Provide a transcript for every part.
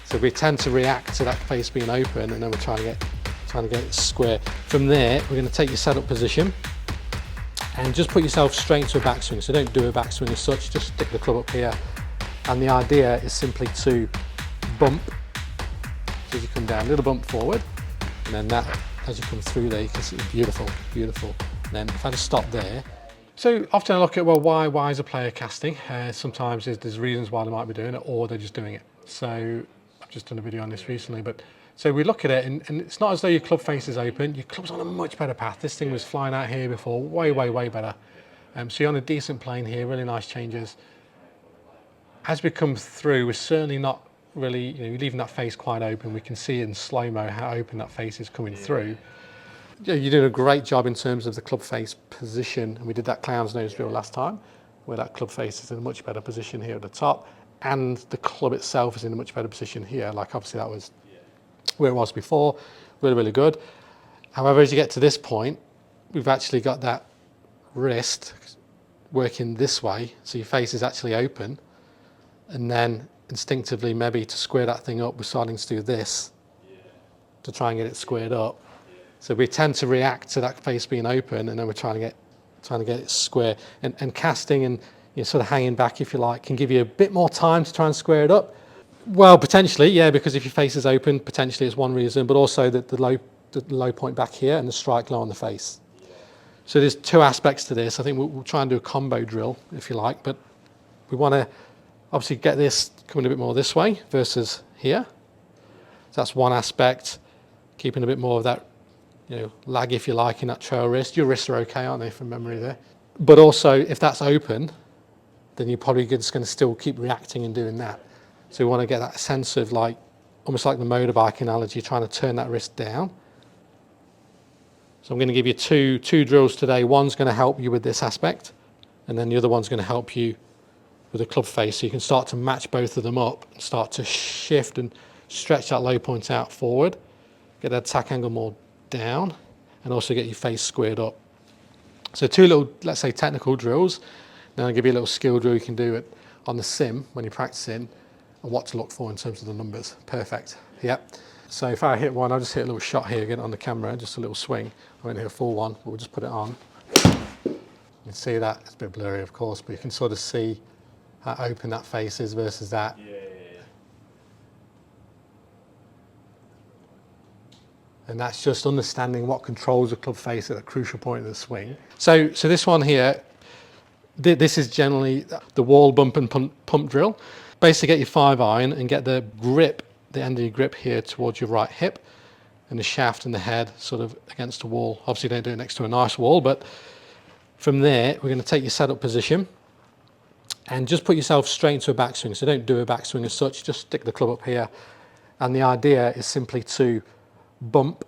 So we tend to react to that face being open, and then we're trying to get it square. From there, we're going to take your setup position and just put yourself straight into a backswing. So don't do a backswing as such, just stick the club up here. And the idea is simply to bump as you come down, a little bump forward, and then that, as you come through there, you can see beautiful, beautiful. And then if I just stop there. So often I look at, well, why is a player casting? Sometimes there's reasons why they might be doing it, or they're just doing it. So I've just done a video on this recently, but so we look at it, and it's not as though your club face is open. Your club's on a much better path. This thing was flying out here before, way, way, way better. So you're on a decent plane here, really nice changes. As we come through, we're certainly not really, you're leaving that face quite open. We can see in slow-mo how open that face is coming through. You're doing a great job in terms of the club face position, and we did that clown's nose drill last time, where that club face is in a much better position here at the top, and the club itself is in a much better position here. Like obviously that was where it was before, really, really good. However, as you get to this point, we've actually got that wrist working this way, so your face is actually open, and then instinctively maybe to square that thing up, we're starting to do this to try and get it squared up. So we tend to react to that face being open, and then we're trying to get it square. And casting and sort of hanging back, if you like, can give you a bit more time to try and square it up. Well, potentially, yeah, because if your face is open, potentially it's one reason, but also the low point back here and the strike low on the face. So there's two aspects to this. I think we'll try and do a combo drill, if you like, but we want to obviously get this coming a bit more this way versus here. So that's one aspect, keeping a bit more of that lag, if you like, in that trail wrist. Your wrists are okay, aren't they, from memory there? But also, if that's open, then you're probably just going to still keep reacting and doing that. So we want to get that sense of, like, almost like the motorbike analogy, trying to turn that wrist down. So I'm going to give you two drills today. One's going to help you with this aspect, and then the other one's going to help you with the club face. So you can start to match both of them up and start to shift and stretch that low point out forward, get that attack angle more down, and also get your face squared up. So two little, let's say, technical drills. Then I'll give you a little skill drill you can do it on the sim when you're practicing, and what to look for in terms of the numbers. Perfect. Yep. So if I hit one, I'll just hit a little shot here, get it on the camera, just a little swing. I won't hit a full one, but we'll just put it on. You can see that, it's a bit blurry of course, but you can sort of see how open that face is versus that. And that's just understanding what controls the club face at a crucial point of the swing. So this one here, this is generally the wall bump and pump drill. Basically get your 5-iron and get the grip, the end of your grip here towards your right hip, and the shaft and the head sort of against the wall. Obviously don't do it next to a nice wall, but from there we're going to take your setup position and just put yourself straight into a backswing. So don't do a backswing as such, just stick the club up here. And the idea is simply to bump.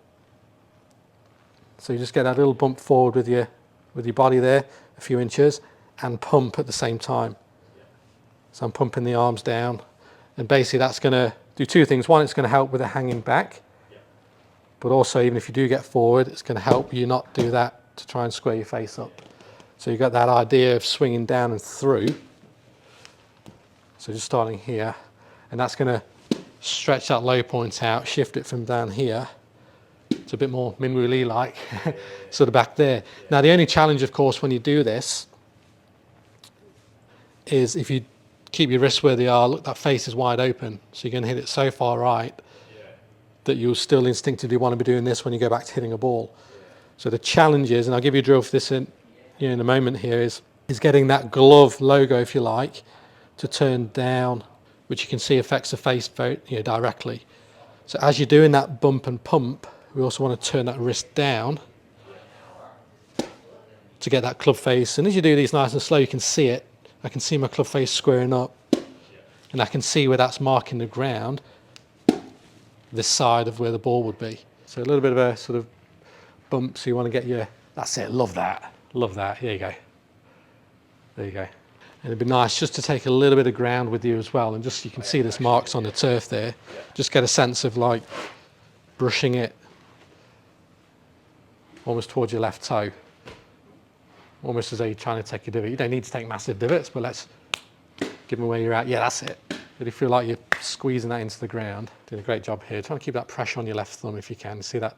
So you just get that little bump forward with your body there, a few inches, and pump at the same time. So I'm pumping the arms down, and basically that's going to do two things. One, it's going to help with the hanging back, but also even if you do get forward, it's going to help you not do that to try and square your face up. So you've got that idea of swinging down and through. So just starting here, and that's going to stretch that low point out, shift it from down here. It's a bit more Minwoo Lee-like, sort of back there. Now the only challenge, of course, when you do this is if you keep your wrists where they are, look, that face is wide open. So you're going to hit it so far right that you'll still instinctively want to be doing this when you go back to hitting a ball. So the challenge is, and I'll give you a drill for this in a moment here, is getting that glove logo, if you like, to turn down, which you can see affects the face very directly. So as you're doing that bump and pump, we also want to turn that wrist down to get that club face. And as you do these nice and slow, you can see it. I can see my club face squaring up, and I can see where that's marking the ground, this side of where the ball would be. So a little bit of a sort of bump, so you want to get your, that's it, love that, here you go. There you go. And it'd be nice just to take a little bit of ground with you as well, and just, you can see there's marks on the turf there, just get a sense of like brushing it almost towards your left toe. Almost as though you're trying to take a divot. You don't need to take massive divots, but let's give them where you're at. Yeah, that's it. Really feel like you're squeezing that into the ground. Doing a great job here. Trying to keep that pressure on your left thumb if you can. See that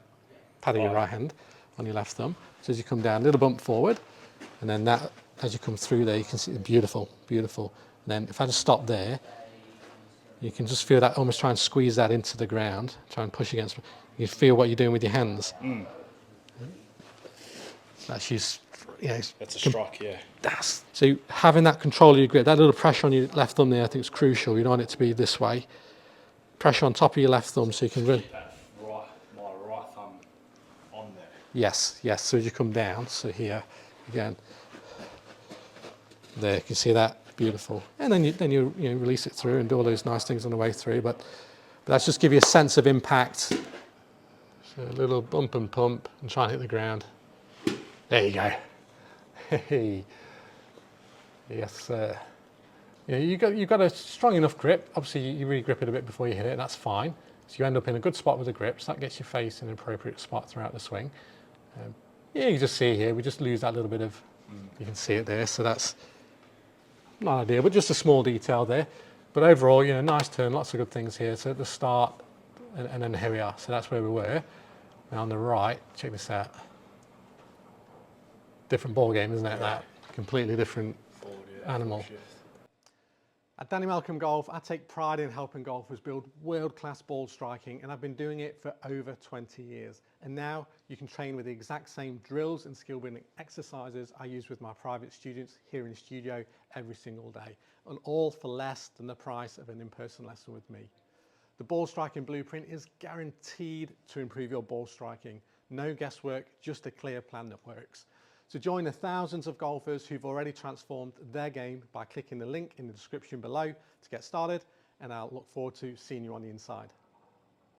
pad of your right hand on your left thumb. So as you come down, a little bump forward, and then that, as you come through there, you can see beautiful, beautiful. And then if I just stop there, you can just feel that, almost try and squeeze that into the ground, try and push against. You feel what you're doing with your hands. That's just, That's a strike, yeah. So having that control of your grip, that little pressure on your left thumb there, I think is crucial. You don't want it to be this way. Pressure on top of your left thumb so you can really... My right thumb on there. Yes, yes, so as you come down, so here, again, there, you can see that, beautiful. And then you release it through and do all those nice things on the way through, but that's just give you a sense of impact. So a little bump and pump and try and hit the ground. There you go. Hey. Yes, sir. You've got a strong enough grip. Obviously, you re-grip it a bit before you hit it, that's fine. So you end up in a good spot with the grip, so that gets your face in an appropriate spot throughout the swing. You can just see here, we just lose that little bit of, you can see it there, so that's not ideal, but just a small detail there. But overall, nice turn, lots of good things here. So at the start, and then here we are. So that's where we were. Now on the right, check this out. Different ball game, isn't it? That completely different animal. At Danny Malcolm Golf, I take pride in helping golfers build world-class ball striking, and I've been doing it for over 20 years. And now you can train with the exact same drills and skill building exercises I use with my private students here in the studio every single day, and all for less than the price of an in-person lesson with me. The ball striking blueprint is guaranteed to improve your ball striking. No guesswork, just a clear plan that works. So join the thousands of golfers who've already transformed their game by clicking the link in the description below to get started, and I'll look forward to seeing you on the inside.